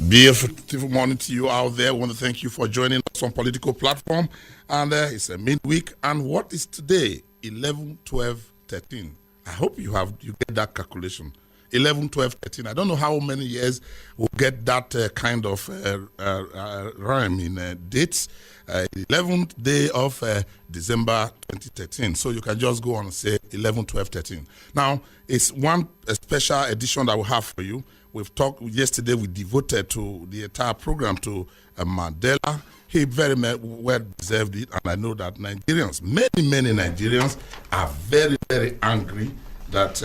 Beautiful morning to you out there. I want to thank you for joining us on Political Platform. And it's a midweek. And what is today? 11, 12, 13. I hope you get that calculation. 11, 12, 13. I don't know how many years we'll get that kind of rhyme in dates. 11th day of December 2013. So you can just go on and say 11, 12, 13. Now, it's one special edition that we have for you. We've talked yesterday, we devoted to the entire program to Mandela. He very well deserved it, and I know that Nigerians, many Nigerians, are very, very angry that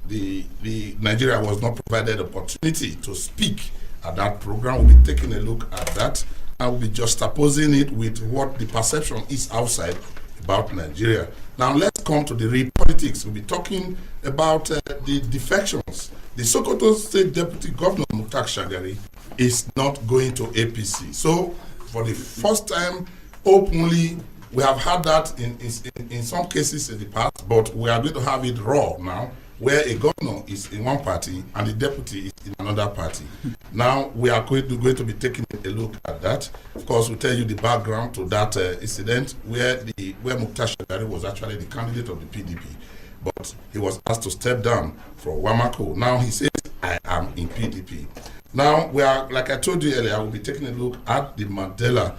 the Nigeria was not provided opportunity to speak at that program. We'll be taking a look at that, and we'll be juxtaposing it with what the perception is outside about Nigeria. Now let's come to the real politics. We'll be talking about the defections. The Sokoto State Deputy Governor Mukhtar Shagari is not going to APC. So for the first time openly, we have had that in some cases in the past, but we are going to have it raw now, where a governor is in one party and the deputy is in another party. Now we are going to be taking a look at that. Of course, we'll tell you the background to that incident where Mukhtar Shagari was actually the candidate of the PDP, but he was asked to step down from Wamako. Now he says, I am in PDP. Now we are, like I told you earlier, we'll be taking a look at the Mandela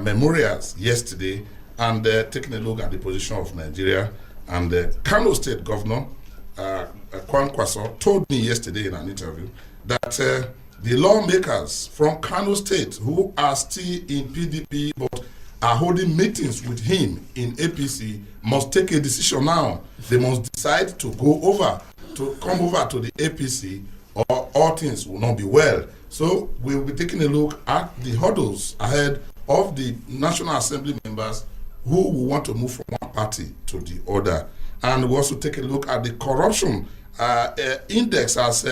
memorials yesterday and taking a look at the position of Nigeria. And the Kano State Governor Kwan Kwaso told me yesterday in an interview that the lawmakers from Kano State who are still in PDP but are holding meetings with him in APC must take a decision now. They must decide to come over to the APC, or all things will not be well. So we will be taking a look at the hurdles ahead of the National Assembly members who will want to move from one party to the other. And we'll also take a look at the corruption index as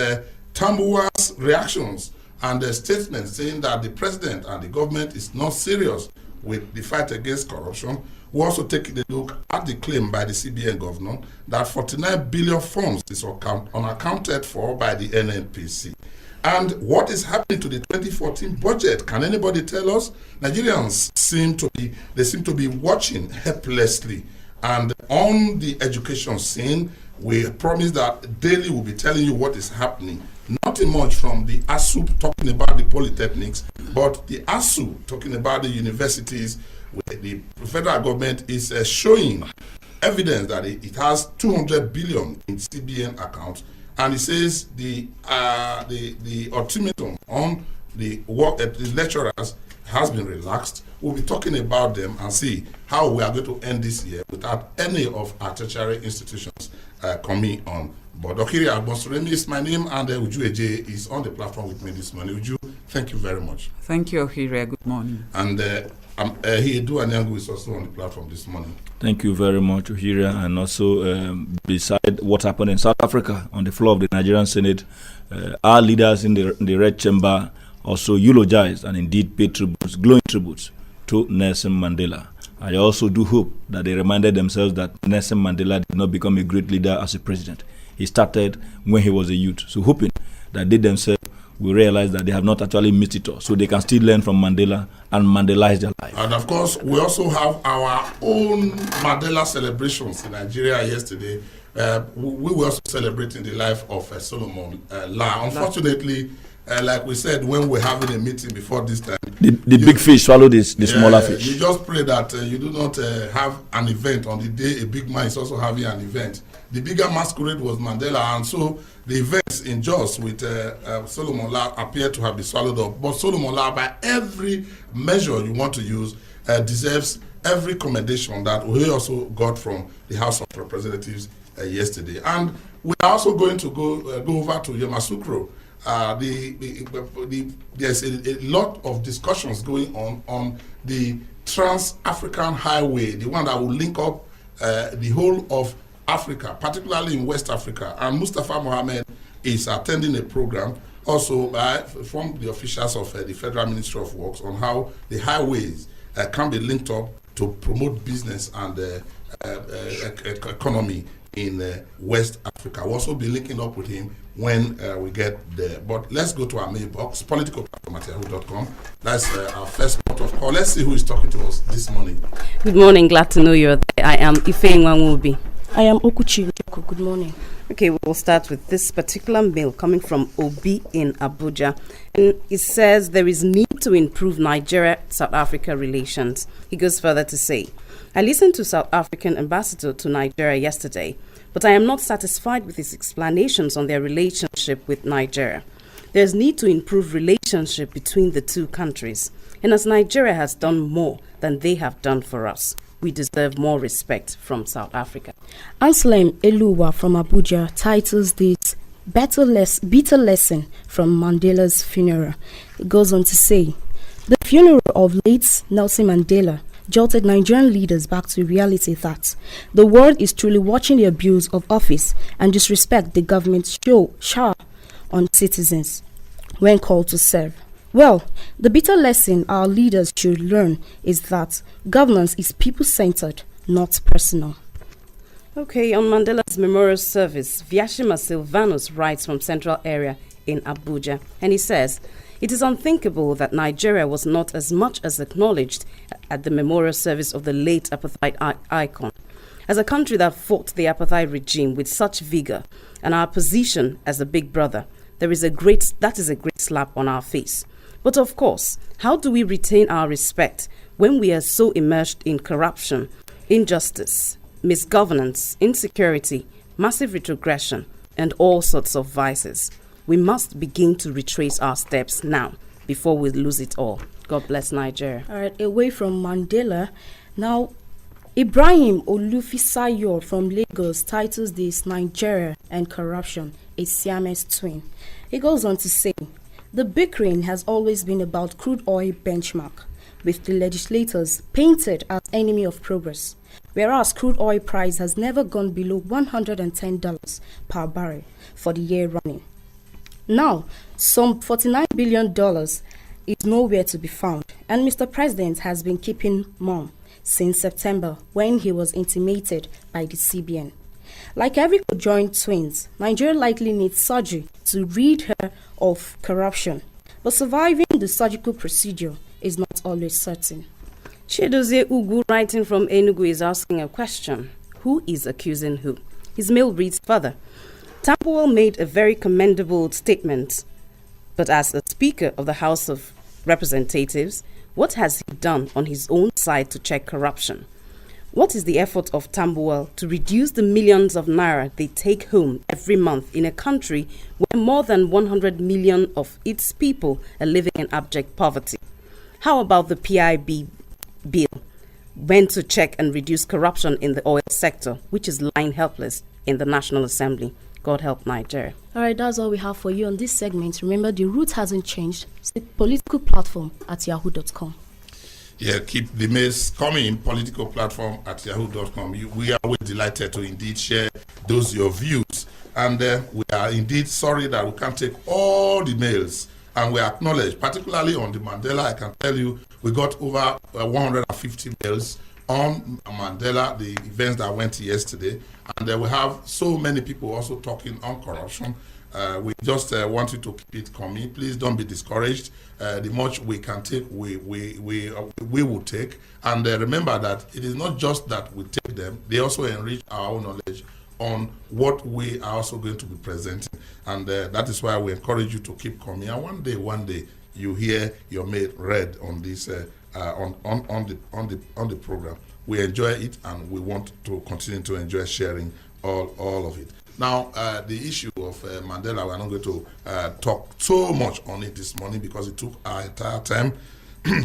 Tambuwa's reactions and the statements saying that the president and the government is not serious with the fight against corruption. We'll also take a look at the claim by the CBN governor that 49 billion funds is unaccounted for by the NNPC. And what is happening to the 2014 budget? Can anybody tell us? Nigerians seem to be watching helplessly. And on the education scene, we promise that daily we'll be telling you what is happening. Nothing much from the ASU talking about the polytechnics, but the ASU talking about the universities, where the federal government is showing evidence that it has 200 billion in CBN accounts, and it says the ultimatum on the work at the lecturers has been relaxed. We'll be talking about them and see how we are going to end this year without any of our tertiary institutions coming on board. Okiri Agbonsuremi is my name, and Uju Eje is on the platform with me this morning. Uju, thank you very much. Thank you, Okiri. Good morning. And Hiedu Anyangu is also on the platform this morning. Thank you very much, Ohira. And also, beside what happened in South Africa on the floor of the Nigerian Senate, our leaders in the Red Chamber also eulogized and indeed paid tributes, glowing tributes to Nelson Mandela. I also do hope that they reminded themselves that Nelson Mandela did not become a great leader as a president. He started when he was a youth. So hoping that they themselves will realize that they have not actually missed it all, so they can still learn from Mandela and Mandelize their life. And of course, we also have our own Mandela celebrations in Nigeria yesterday. We were also celebrating the life of Solomon La. Unfortunately, like we said, when we're having a meeting before this time, the big fish swallowed the smaller fish. You just pray that you do not have an event on the day a big man is also having an event. The bigger masquerade was Mandela, and so the events in Jos with Solomon La appear to have been swallowed up. But Solomon La, by every measure you want to use, deserves every commendation that we also got from the House of Representatives yesterday. And we are also going to go over to Yamoussoukro. There's a lot of discussions going on the Trans-African Highway, the one that will link up the whole of Africa, particularly in West Africa. And Mustafa Mohammed is attending a program also from the officials of the Federal Ministry of Works on how the highways can be linked up to promote business and economy in West Africa. We'll also be linking up with him when we get there. But let's go to our mailbox, politicalplatform@yahoo.com. That's our first port of call. Let's see who is talking to us this morning. Good morning. Glad to know you're there. I am Ife Nwanwobi. I am Okuchi. Good morning. Okay, we'll start with this particular mail coming from Obi in Abuja. And it says there is need to improve Nigeria-South Africa relations. He goes further to say, I listened to South African ambassador to Nigeria yesterday, but I am not satisfied with his explanations on their relationship with Nigeria. There's need to improve relationship between the two countries. And as Nigeria has done more than they have done for us, we deserve more respect from South Africa. Anselm Eluwa from Abuja titles this bitter lesson from Mandela's funeral. It goes on to say, the funeral of late Nelson Mandela jolted Nigerian leaders back to reality that the world is truly watching the abuse of office and disrespect the government shower on citizens when called to serve. Well, the bitter lesson our leaders should learn is that governance is people-centered, not personal. Okay, on Mandela's memorial service, Vyashima Silvanus writes from Central Area in Abuja, and he says, it is unthinkable that Nigeria was not as much as acknowledged at the memorial service of the late apartheid icon. As a country that fought the apartheid regime with such vigor, and our position as a big brother, that is a great slap on our face. But of course, how do we retain our respect when we are so immersed in corruption, injustice, misgovernance, insecurity, massive retrogression, and all sorts of vices? We must begin to retrace our steps now before we lose it all. God bless Nigeria. All right, away from Mandela, now Ibrahim Olufisayo from Lagos titles this Nigeria and corruption, a Siamese twin. He goes on to say, the bickering has always been about crude oil benchmark, with the legislators painted as enemy of progress, whereas crude oil price has never gone below $110 per barrel for the year running. Now, some $49 billion is nowhere to be found, and Mr. President has been keeping mum since September when he was intimated by the CBN. Like every conjoined twins, Nigeria likely needs surgery to rid her of corruption, but surviving the surgical procedure is not always certain. Chidozie Ugu, writing from Enugu, is asking a question. Who is accusing who? His mail reads further. Tambuwal made a very commendable statement, but as a Speaker of the House of Representatives, what has he done on his own side to check corruption? What is the effort of Tambuwal to reduce the millions of naira they take home every month in a country where more than 100 million of its people are living in abject poverty? How about the PIB bill, when to check and reduce corruption in the oil sector, which is lying helpless in the National Assembly? God help Nigeria. All right, that's all we have for you on this segment. Remember, the route hasn't changed. It's the political platform at yahoo.com. Yeah, keep the mails coming, political platform at yahoo.com. We are always delighted to indeed share those your views. And we are indeed sorry that we can't take all the mails. And we acknowledge, particularly on the Mandela, I can tell you, we got over 150 mails on Mandela, the events that went yesterday. And we have so many people also talking on corruption. We just want you to keep it coming. Please don't be discouraged. The much we can take, we will take. And remember that it is not just that we take them, they also enrich our own knowledge on what we are also going to be presenting. And that is why we encourage you to keep coming. And one day, you hear your mail read on this on the program. We enjoy it, and we want to continue to enjoy sharing all of it. Now, the issue of Mandela, we're not going to talk so much on it this morning because it took our entire time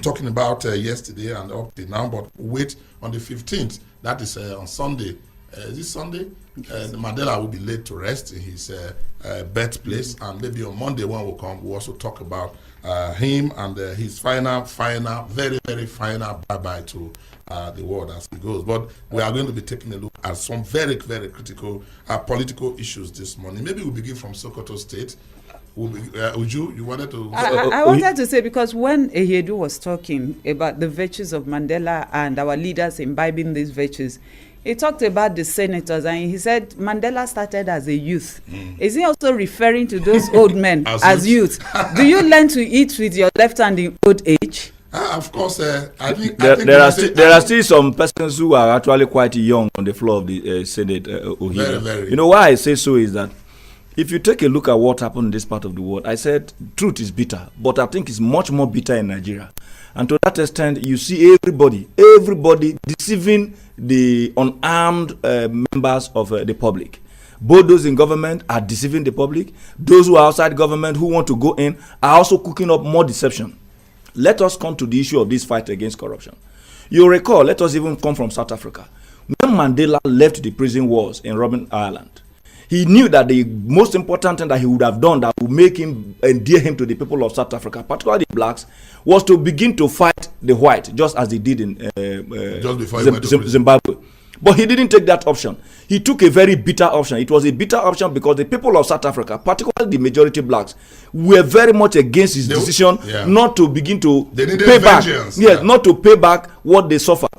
talking about yesterday and up to now. But wait on the 15th, that is on Sunday. Is this Sunday? Mandela will be laid to rest in his birthplace, and maybe on Monday when we come, we'll also talk about him and his final, very, very final bye-bye to the world as he goes. But we are going to be taking a look at some very, very critical political issues this morning. Maybe we'll begin from Sokoto State. Uju, you wanted to... I wanted to say, because when Ehedu was talking about the virtues of Mandela and our leaders imbibing these virtues, he talked about the senators and he said Mandela started as a youth. Is he also referring to those old men as youth? Do you learn to eat with your left hand in old age? Of course, I think there are still some persons who are actually quite young on the floor of the Senate. Very, very. You know why I say so is that if you take a look at what happened in this part of the world, I said truth is bitter, but I think it's much more bitter in Nigeria. And to that extent, you see everybody deceiving the unarmed members of the public. Both those in government are deceiving the public. Those who are outside government who want to go in are also cooking up more deception. Let us come to the issue of this fight against corruption. You recall, let us even come from South Africa. When Mandela left the prison walls in Robben Island, he knew that the most important thing that he would have done that would make him endear him to the people of South Africa, particularly the blacks, was to begin to fight the white, just as he did in just before he went to Zimbabwe. But he didn't take that option. He took a very bitter option. It was a bitter option because the people of South Africa, particularly the majority blacks, were very much against his decision not to begin to pay back. Yes, not to pay back what they suffered.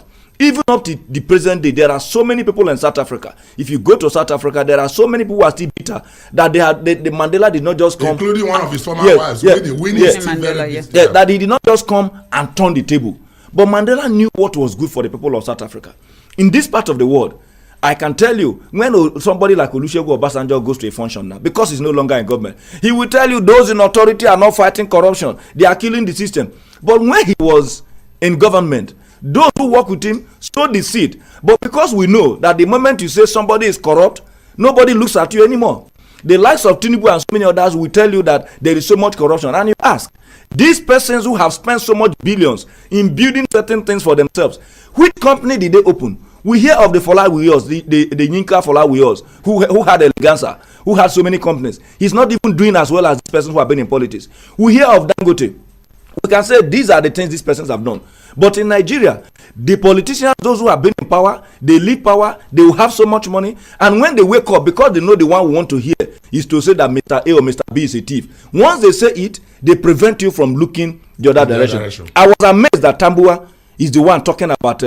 Even up to the present day, there are so many people in South Africa. If you go to South Africa, there are so many people who are still bitter that the Mandela did not just come, including one of his former wives, that he did not just come and turn the table. But Mandela knew what was good for the people of South Africa. In this part of the world, I can tell you, when somebody like Olusegun Obasanjo goes to a function now, because he's no longer in government, he will tell you those in authority are not fighting corruption. They are killing the system. But when he was in government, those who work with him sowed the seed. But because we know that the moment you say somebody is corrupt, nobody looks at you anymore. The likes of Tinubu and so many others will tell you that there is so much corruption. And you ask, these persons who have spent so much billions in building certain things for themselves, which company did they open? We hear of the Folawiyos, the Yinka Folawiyos, who had Eleganza, who had so many companies. He's not even doing as well as these persons who have been in politics. We hear of Dangote. We can say these are the things these persons have done. But in Nigeria, the politicians, those who have been in power, they leave power, they will have so much money. And when they wake up, because they know the one we want to hear is to say that Mr. A or Mr. B is a thief. Once they say it, they prevent you from looking the other direction. I was amazed that Tambua is the one talking about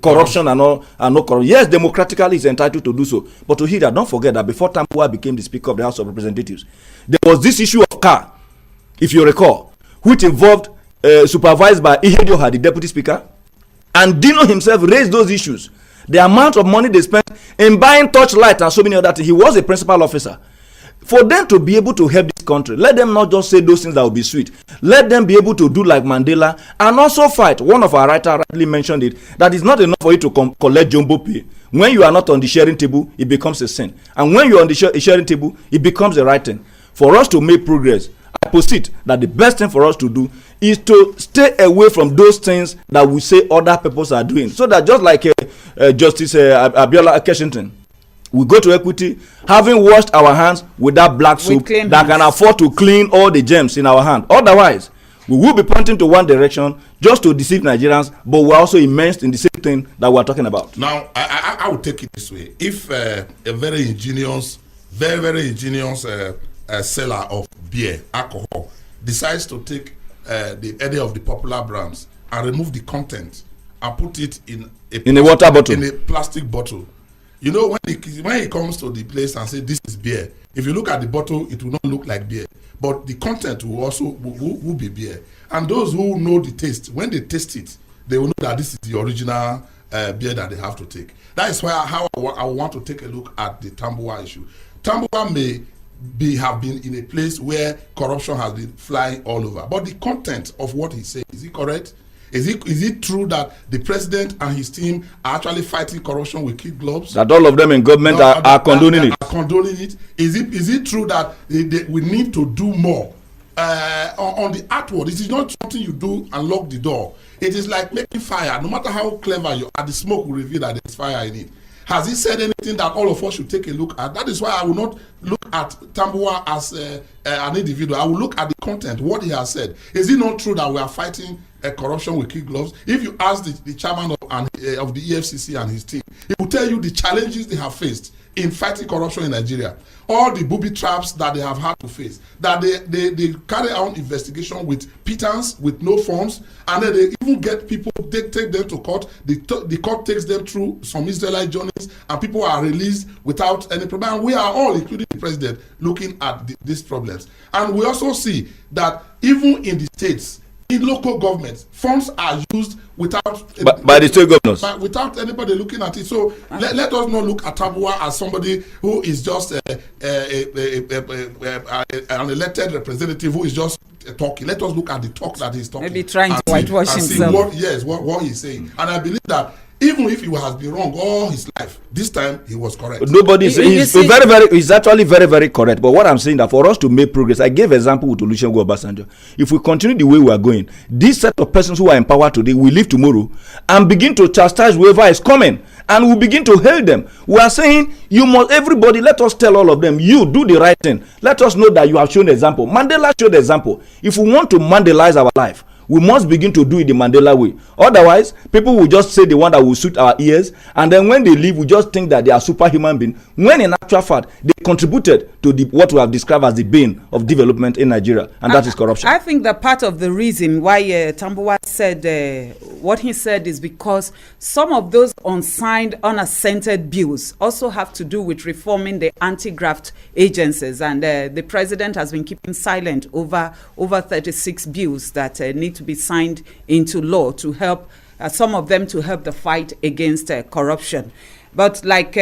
corruption and no corruption. Yes, democratically he's entitled to do so. But to hear that, don't forget that before Tambua became the Speaker of the House of Representatives, there was this issue of car, if you recall, which involved supervised by Ihedioha, the Deputy Speaker, and Dino himself raised those issues. The amount of money they spent in buying torchlight and so many other things. He was a principal officer. For them to be able to help this country, let them not just say those things that will be sweet. Let them be able to do like Mandela and also fight. One of our writers rightly mentioned it, that it's not enough for you to collect jumbo pay. When you are not on the sharing table, it becomes a sin. And when you're on the sharing table, it becomes a right thing. For us to make progress, I posit that the best thing for us to do is to stay away from those things that we say other people are doing. So that just like Justice Abiola Keshington, we go to Equity, having washed our hands with that black soap that can afford to clean all the germs in our hand. Otherwise, we will be pointing to one direction just to deceive Nigerians, but we're also immersed in the same thing that we're talking about. Now, I would take it this way. If a very ingenious seller of beer, alcohol, decides to take the idea of the popular brands and remove the content and put it in a water bottle, in a plastic bottle, you know, when he comes to the place and say this is beer, if you look at the bottle, it will not look like beer, but the content will also will be beer. And those who know the taste, when they taste it, they will know that this is the original beer that they have to take. That is why I want to take a look at the Tambua issue. Tambua may have been in a place where corruption has been flying all over, but the content of what he says, is it correct? Is it true that the president and his team are actually fighting corruption with kid gloves? That all of them in government are condoning it. Are condoning it. Is it true that we need to do more on the outward? It is not something you do and lock the door. It is like making fire. No matter how clever you are, the smoke will reveal that there's fire in it. Has he said anything that all of us should take a look at? That is why I will not look at Tambua as an individual. I will look at the content, what he has said. Is it not true that we are fighting corruption with kid gloves? If you ask the chairman of the EFCC and his team, he will tell you the challenges they have faced in fighting corruption in Nigeria. All the booby traps that they have had to face, that they carry out investigation with pittance, with no funds, and then they even get people, they take them to court. The court takes them through some Israelite journeys, and people are released without any problem. And we are all, including the president, looking at these problems. And we also see that even in the states, in local governments, funds are used without by the state governors, without anybody looking at it. So let us not look at Tambuwal as somebody who is just an elected representative who is just talking. Let us look at the talk that he's talking. Maybe trying to whitewash himself. What he's saying. And I believe that even if he has been wrong all his life, this time he was correct. Nobody is he's actually very, very correct. But what I'm saying that for us to make progress, I gave example with Olusegun Obasanjo. If we continue the way we are going, this set of persons who are in power today will leave tomorrow and begin to chastise whoever is coming, and we begin to hail them. We are saying, you must, everybody, let us tell all of them, you do the right thing. Let us know that you have shown example. Mandela showed example. If we want to Mandelize our life, we must begin to do it the Mandela way. Otherwise, people will just say the one that will suit our ears, and then when they leave, we just think that they are superhuman beings, when in actual fact, they contributed to what we have described as the bane of development in Nigeria, and that is corruption. I think that part of the reason why Tambuwal said what he said is because some of those unsigned, unassented bills also have to do with reforming the anti-graft agencies, and the president has been keeping silent over 36 bills that need to be signed into law to help some of them to help the fight against corruption. But like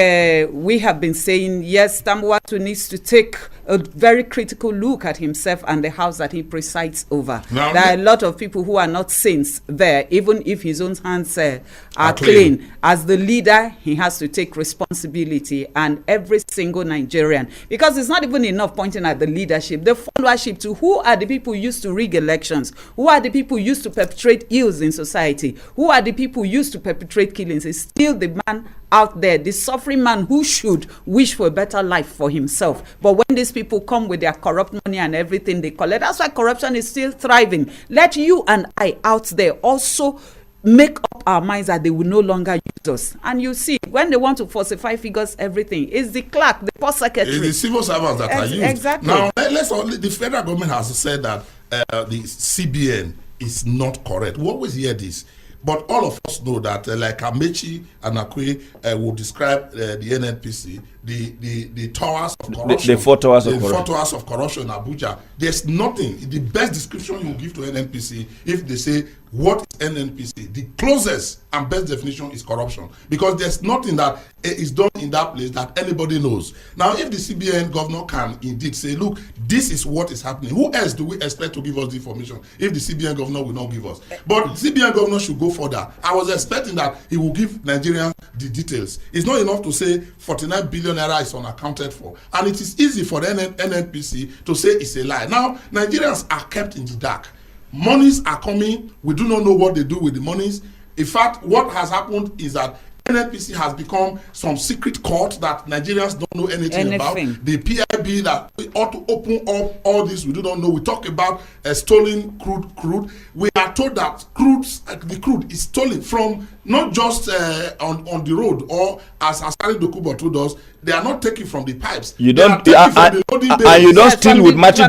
we have been saying, yes, Tambuwal needs to take a very critical look at himself and the house that he presides over. Now, there are a lot of people who are not saints there, even if his own hands are clean. As the leader, he has to take responsibility, and every single Nigerian, because it's not even enough pointing at the leadership, the followership to who are the people used to rig elections, who are the people used to perpetrate ills in society, who are the people used to perpetrate killings. It's still the man out there, the suffering man who should wish for a better life for himself. But when these people come with their corrupt money and everything they collect, that's why corruption is still thriving. Let you and I out there also make up our minds that they will no longer use us. And you see, when they want to falsify figures, everything is the clerk, the post secretary, it's the civil servants that are used. Exactly. Now, the federal government has said that the CBN is not correct. We always hear this. But all of us know that, like Amechi and Akwe will describe the NNPC, the towers of corruption. The 4 towers of corruption. 4 towers of corruption in Abuja. There's nothing. The best description you give to NNPC, if they say, what is NNPC? The closest and best definition is corruption. Because there's nothing that is done in that place that anybody knows. Now, if the CBN governor can indeed say, look, this is what is happening, who else do we expect to give us the information if the CBN governor will not give us? But the CBN governor should go further. I was expecting that he will give Nigerians the details. It's not enough to say 49 billion naira is unaccounted for. And it is easy for the NNPC to say it's a lie. Now, Nigerians are kept in the dark. Monies are coming. We do not know what they do with the monies. In fact, what has happened is that NNPC has become some secret court that Nigerians don't know anything about. The PIB that ought to open up all this, we do not know. We talk about stolen crude. We are told that the crude is stolen from not just on the road, or as Asari Dokubo told us, they are not taken from the pipes. You don't, and you don't steal with matches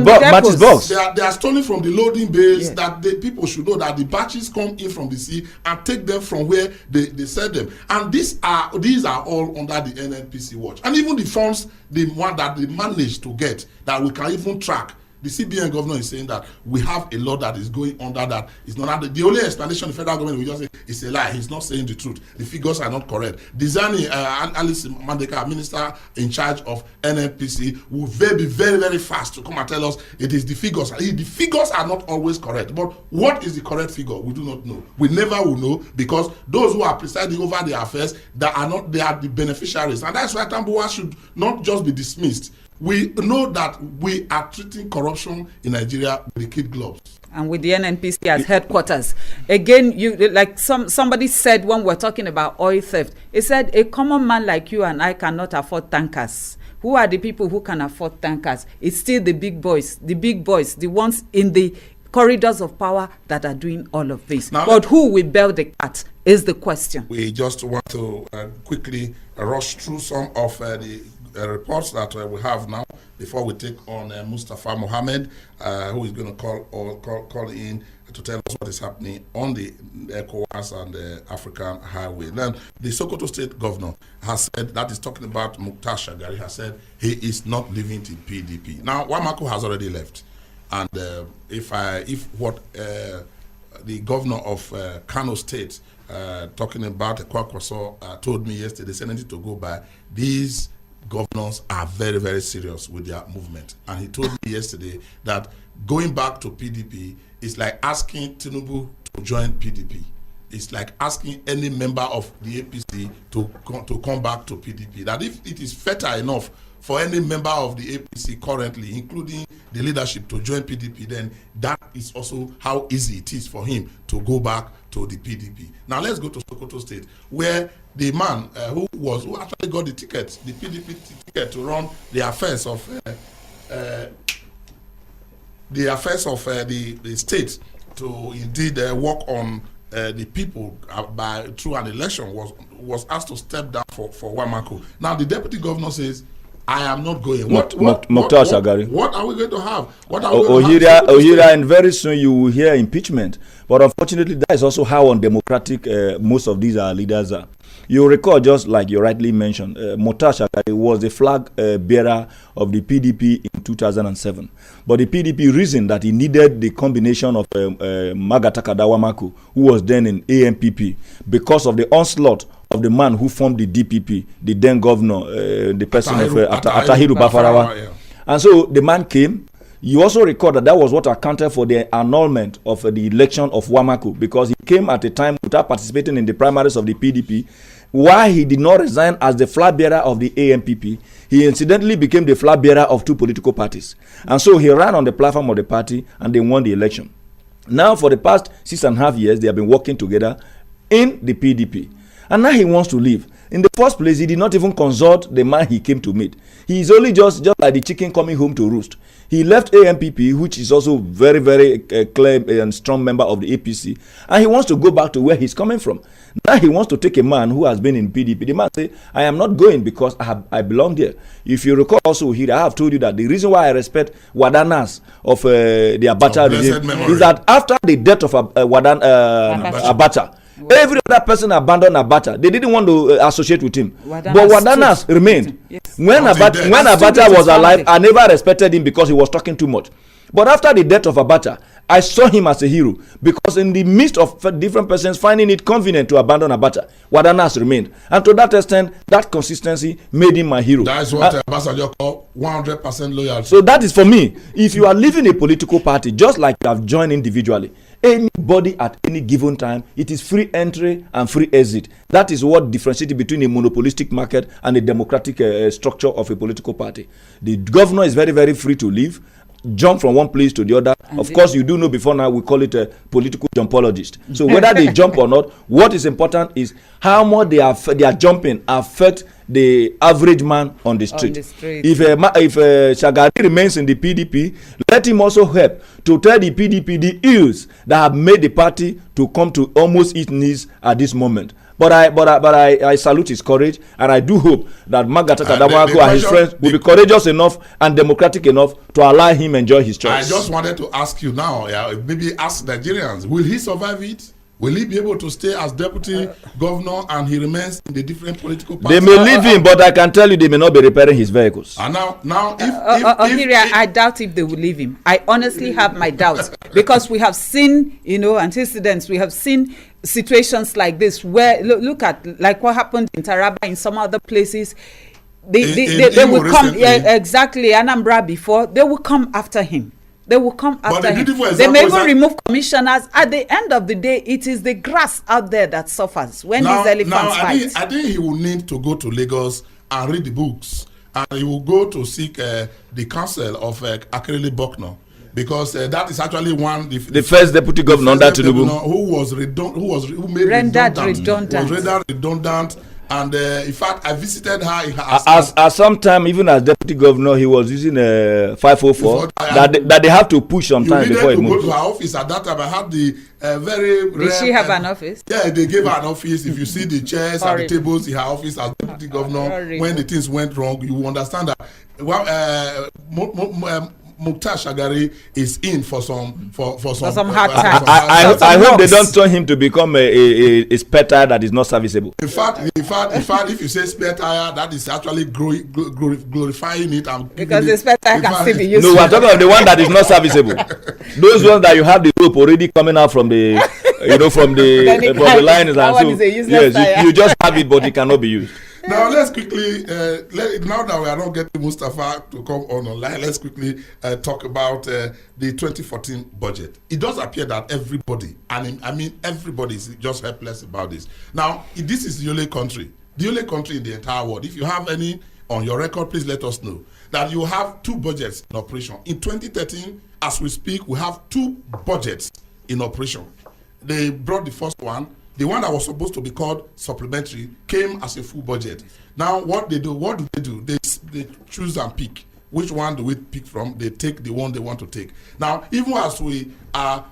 box. They are stolen from the loading bays. That the people should know that the batches come in from the sea and take them from where they sell them. And these are all under the NNPC watch. And even the funds, the one that they managed to get, that we can even track. The CBN governor is saying that we have a law that is going under that. It's not the only explanation the federal government will just say is a lie. He's not saying the truth. The figures are not correct. Dizani Alice Mandeka, minister in charge of NNPC, will be very, very fast to come and tell us it is the figures. The figures are not always correct. But what is the correct figure? We do not know. We never will know, because those who are presiding over the affairs, they are the beneficiaries. And that's why Tambuwal should not just be dismissed. We know that we are treating corruption in Nigeria with the kid gloves. And with the NNPC as headquarters. Again, you like somebody said when we're talking about oil theft, he said a common man like you and I cannot afford tankers. Who are the people who can afford tankers? It's still the big boys, the ones in the corridors of power that are doing all of this. Now, but who will bail the cat? is the question. We just want to quickly rush through some of the reports that we have now before we take on Mustafa Mohammed, who is going to call in to tell us what is happening on the ECOWAS and the African Highway. Then the Sokoto State Governor has said, that is talking about Mukhtar Shagari, has said he is not leaving the PDP. Now, Wamako has already left, and if what the governor of Kano State talking about Kwakwaso told me yesterday, saying to go by, these governors are very, very serious with their movement. And he told me yesterday that going back to PDP is like asking Tinubu to join PDP. It's like asking any member of the APC to come back to PDP. That if it is fertile enough for any member of the APC currently, including the leadership, to join PDP, then that is also how easy it is for him to go back to the PDP. Now let's go to Sokoto State, where the man who actually got the ticket, the PDP ticket, to run the affairs of the state, to indeed work on the people through an election, was asked to step down for Wamako. Now the deputy governor says, I am not going. What are we going to have? What are we going to have? Ohira, and very soon you will hear impeachment. But unfortunately, that is also how undemocratic most of these leaders are. You recall, just like you rightly mentioned, Mukhtar Shagari was the flag bearer of the PDP in 2007. But the PDP reasoned that he needed the combination of Magata Kadawamako, who was then in AMPP, because of the onslaught of the man who formed the DPP, the then governor, the person Atahiru Bafarawa. Yeah. And so the man came. You also recall that was what accounted for the annulment of the election of Wamako, because he came at a time without participating in the primaries of the PDP. While he did not resign as the flag bearer of the AMPP, he incidentally became the flag bearer of two political parties. And so he ran on the platform of the party and they won the election. Now, for the past 6.5 years, they have been working together in the PDP. And now he wants to leave. In the first place, he did not even consult the man he came to meet. He is only just like the chicken coming home to roost. He left AMPP, which is also very, very clear and strong member of the APC, and he wants to go back to where he's coming from. Now he wants to take a man who has been in PDP. The man say, I am not going because I belong there. If you recall also here, I have told you that the reason why I respect Wadanas of the Abacha regime is that after the death of Abacha, every other person abandoned Abacha. They didn't want to associate with him. But Wadanas remained. Yes. When Abacha was alive, I never respected him because he was talking too much. But after the death of Abacha, I saw him as a hero, because in the midst of different persons finding it convenient to abandon Abacha, Wadanas remained. And to that extent, that consistency made him my hero. That is what Ambassador called 100% loyalty. So that is for me. If you are leaving a political party, just like you have joined individually, anybody at any given time, it is free entry and free exit. That is what differentiates between a monopolistic market and a democratic structure of a political party. The governor is very, very free to leave, jump from one place to the other. And of course, you do know before now we call it a political jumpologist. So whether they jump or not, what is important is how much they are jumping affect the average man on the street. If Shagari remains in the PDP, let him also help to tell the PDP the ills that have made the party to come to almost its knees at this moment. But I salute his courage, and I do hope that Magata Kadawako and his friends will be courageous enough and democratic enough to allow him enjoy his choice. I just wanted to ask you now, maybe ask Nigerians, will he survive it? Will he be able to stay as deputy governor and he remains in the different political parties? They may leave him, but I can tell you they may not be repairing his vehicles. And now, if I doubt if they will leave him. I honestly have my doubts, because we have seen, antecedents. We have seen situations like this where look at like what happened in Taraba, in some other places. They will come exactly Anambra before. They will come after him. They will come after him. They may even remove commissioners. At the end of the day, it is the grass out there that suffers when these elephants fight. I think he will need to go to Lagos and read the books, and he will go to seek the counsel of Akerele Bokno, because that is actually the first deputy governor under Tinubu who was rendered redundant And in fact, I visited her in her as sometime, even as deputy governor, he was using a 504 that they have to push sometimes before he moves. You needed to go to her office at that time. I had the very Did she have an office? Yeah, they gave her an office. If you see the chairs and the tables in her office as deputy governor, when the things went wrong, you understand that. Well, Mukhtar Shagari is in for some hard times. I hope they don't turn him to become a spare tire that is not serviceable. In fact, if you say spare tire, that is actually glorifying it. Because the spare tire can still be used. No, we're talking about the one that is not serviceable. Those ones that you have the rope already coming out from the, from the lines, and so yes, you just have it, but it cannot be used. Now let's quickly, now that we are not getting Mustafa to come online, let's quickly talk about the 2014 budget. It does appear that everybody, and I mean everybody, is just helpless about this. Now, this is the only country in the entire world. If you have any on your record, please let us know that you have 2 budgets in operation. In 2013, as we speak, we have 2 budgets in operation. They brought the first one. The one that was supposed to be called supplementary came as a full budget. Now, what do they do? They choose and pick. Which one do we pick from? They take the one they want to take. Now, even as we are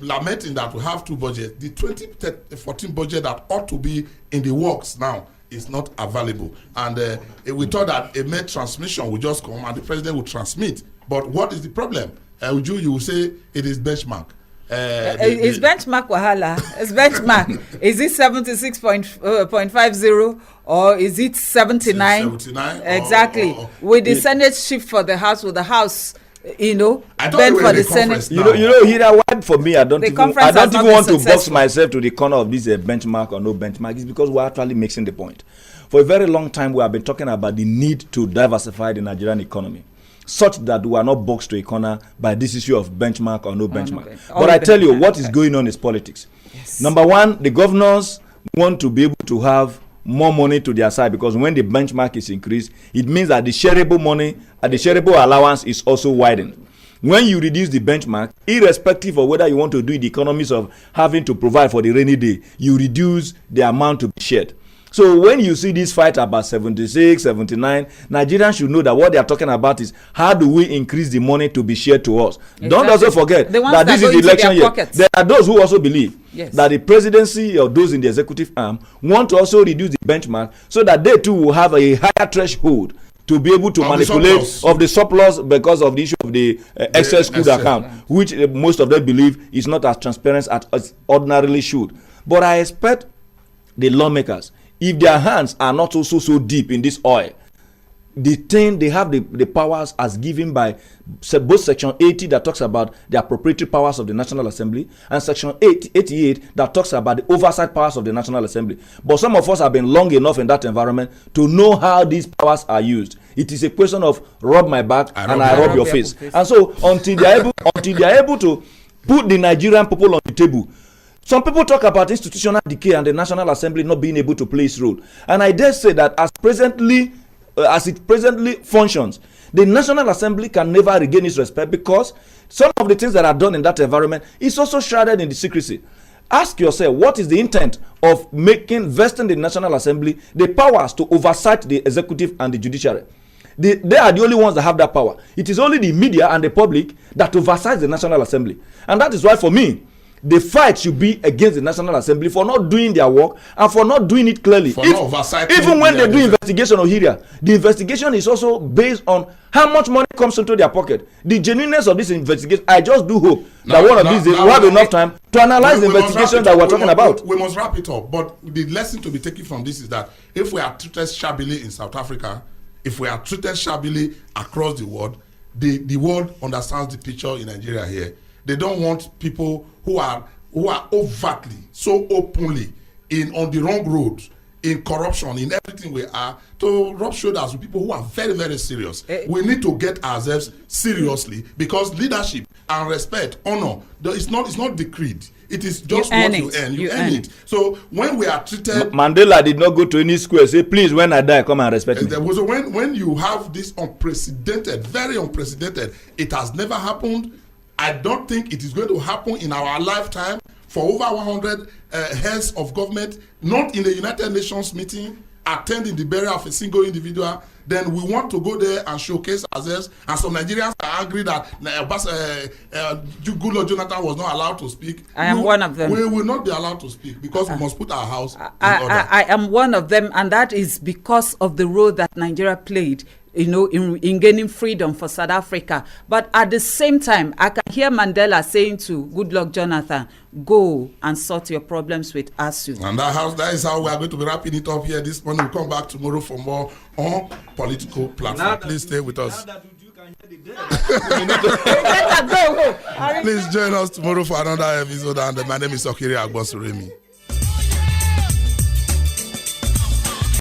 lamenting that we have 2 budgets, the 2014 budget that ought to be in the works now is not available. And we thought that a mere transmission would just come and the president would transmit.50. What is the problem? You will say it is benchmark. Is benchmark wahala? Is benchmark? Is it 76.50 or is it 79? 79. Exactly. With the Senate shift for the House, with the House, bend for the Senate. Here, why for me, I don't even want to box myself to the corner of this benchmark or no benchmark. It's because we're actually mixing the point. For a very long time, we have been talking about the need to diversify the Nigerian economy, such that we are not boxed to a corner by this issue of benchmark or no benchmark. Okay. But I tell you, what is going on is politics. Yes. Number one, the governors want to be able to have more money to their side, because when the benchmark is increased, it means that the shareable money and the shareable allowance is also widened. When you reduce the benchmark, irrespective of whether you want to do the economies of having to provide for the rainy day, you reduce the amount to be shared. So when you see this fight about 76, 79, Nigerians should know that what they are talking about is how do we increase the money to be shared to us. Exactly. Don't also forget that this is the election year. There are those who also believe that the presidency or those in the executive arm want to also reduce the benchmark so that they too will have a higher threshold to be able to manipulate the surplus because of the issue of the excess crude account, which most of them believe is not as transparent as ordinarily should. But I expect the lawmakers, if their hands are not also so deep in this oil, they have the powers as given by both Section 80 that talks about the appropriatory powers of the National Assembly and Section 88 that talks about the oversight powers of the National Assembly. But some of us have been long enough in that environment to know how these powers are used. It is a question of rub my back and I rub your face. And so until they are able to put the Nigerian people on the table, some people talk about institutional decay and the National Assembly not being able to play its role. And I dare say that as it presently functions, the National Assembly can never regain its respect, because some of the things that are done in that environment is also shrouded in the secrecy. Ask yourself, what is the intent of vesting the National Assembly the powers to oversight the executive and the judiciary? They are the only ones that have that power. It is only the media and the public that oversight the National Assembly. And that is why, for me, the fight should be against the National Assembly for not doing their work and for not doing it clearly. Even when they do investigation of Hiria, the investigation is also based on how much money comes into their pocket. The genuineness of this investigation, I just do hope that one of these days we'll have enough time to analyze the investigation that we're talking about. We must wrap it up. But the lesson to be taken from this is that if we are treated shabbily in South Africa, if we are treated shabbily across the world, the world understands the picture in Nigeria here. They don't want people who are overtly, so openly on the wrong road, in corruption, in everything we are, to rub shoulders with people who are very, very serious. We need to get ourselves seriously, because leadership and respect, honor, it's not decreed. It is just what you earn. You earn it. So when we are treated, Mandela did not go to any square say, please, when I die, come and respect me. When you have this unprecedented, very unprecedented, it has never happened. I don't think it is going to happen in our lifetime for over 100 heads of government, not in the United Nations meeting, attending the burial of a single individual, then we want to go there and showcase ourselves. And some Nigerians are angry that Goodluck Jonathan was not allowed to speak. I am one of them. We will not be allowed to speak because we must put our house in order. I am one of them, and that is because of the role that Nigeria played, in gaining freedom for South Africa. But at the same time, I can hear Mandela saying to Goodluck Jonathan, go and sort your problems with ASU. And that is how we are going to be wrapping it up here this morning. We'll come back tomorrow for more on Political Platform. Please stay with us. Please join us tomorrow for another episode. And my name is Okiri Agbosuremi.